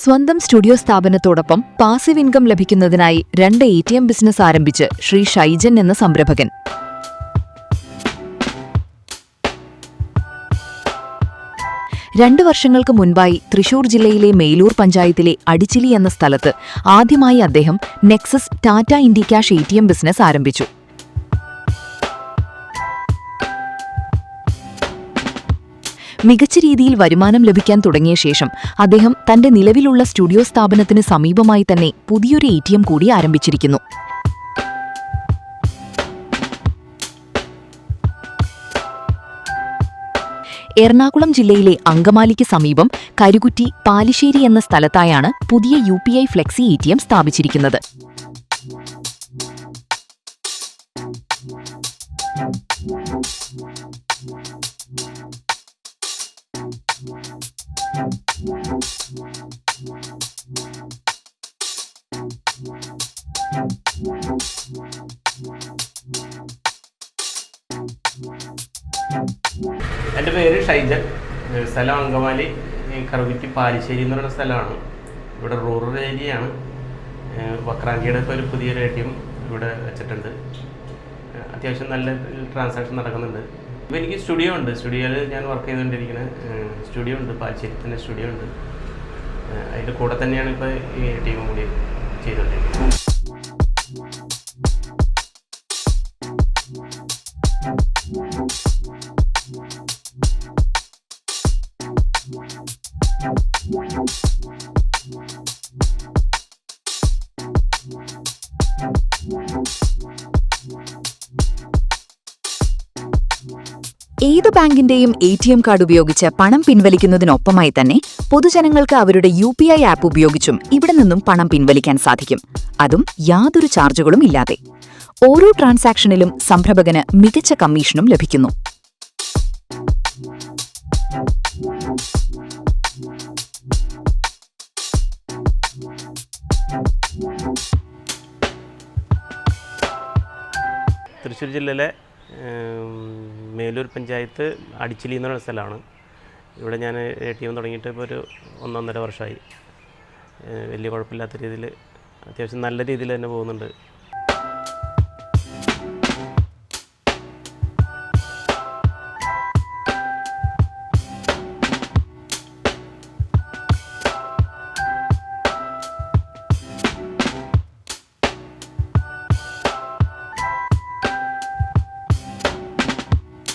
സ്വന്തം studio സ്ഥാപനത്തോടൊപ്പം passive income ലഭിക്കുന്നതിനായി 2 ATM business ആരംഭിച്ച് ശ്രീ ഷൈജൻ എന്ന സംരംഭകൻ. രണ്ട് വർഷങ്ങൾക്ക് മുൻപായി തൃശൂർ ജില്ലയിലെ മേലൂർ പഞ്ചായത്തിലെ അടിച്ചിലി എന്ന സ്ഥലത്ത് ആദ്യമായി അദ്ദേഹം നെക്സസ് ടാറ്റ ഇൻഡികാഷ് ATM ബിസിനസ് ആരംഭിച്ചു. മികച്ച രീതിയിൽ വരുമാനം ലഭിക്കാൻ തുടങ്ങിയ ശേഷം അദ്ദേഹം തന്റെ നിലവിലുള്ള സ്റ്റുഡിയോ സ്ഥാപനത്തിന് സമീപമായി തന്നെ പുതിയൊരു ATM കൂടി ആരംഭിച്ചിരിക്കുന്നു. എറണാകുളം ജില്ലയിലെ അങ്കമാലിക്ക് സമീപം കരുകുറ്റി പാലിശ്ശേരി എന്ന സ്ഥലത്തായാണ് പുതിയ UPI ഫ്ലെക്സി ATM സ്ഥാപിച്ചിരിക്കുന്നത്. എൻ്റെ പേര് ഷൈജൻ. സ്ഥലം അങ്കമാലി കറുകുറ്റി പാലിശ്ശേരി എന്ന് പറയുന്ന സ്ഥലമാണ്. ഇവിടെ റൂറൽ ഏരിയയാണ്. വക്രാങ്കിയുടെ ഇപ്പോൾ ഒരു പുതിയൊരു ATM ഇവിടെ വെച്ചിട്ടുണ്ട്. അത്യാവശ്യം നല്ല ട്രാൻസാക്ഷൻ നടക്കുന്നുണ്ട്. ഇപ്പോൾ എനിക്ക് സ്റ്റുഡിയോ ഉണ്ട്. സ്റ്റുഡിയോയിൽ ഞാൻ വർക്ക് ചെയ്തുകൊണ്ടിരിക്കുന്നത്. സ്റ്റുഡിയോ ഉണ്ട്, പാലിശ്ശേരി തന്നെ സ്റ്റുഡിയോ ഉണ്ട്. അതിൻ്റെ കൂടെ തന്നെയാണ് ഇപ്പോൾ ഈ ATM കൂടി ചെയ്തുകൊണ്ടിരിക്കുന്നത്. ഏത് ബാങ്കിന്റെയും ATM കാർഡ് ഉപയോഗിച്ച് പണം പിൻവലിക്കുന്നതിനൊപ്പമായി തന്നെ പൊതുജനങ്ങൾക്ക് അവരുടെ UPI ആപ്പ് ഉപയോഗിച്ചും ഇവിടെ നിന്നും പണം പിൻവലിക്കാൻ സാധിക്കും. അതും യാതൊരു ചാർജുകളും ഇല്ലാതെ. ഓരോ ട്രാൻസാക്ഷനിലും സംരംഭകന് മികച്ച കമ്മീഷനും ലഭിക്കുന്നു. തൃശ്ശൂർ ജില്ലയിലെ മേലൂർ പഞ്ചായത്ത് അടിച്ചിലി എന്ന് പറയുന്ന സ്ഥലമാണ്. ഇവിടെ ഞാൻ ATM തുടങ്ങിയിട്ട് ഇപ്പോൾ ഒരു 1.5 വർഷമായി. വലിയ കുഴപ്പമില്ലാത്ത രീതിയിൽ അത്യാവശ്യം നല്ല രീതിയിൽ തന്നെ പോകുന്നുണ്ട്.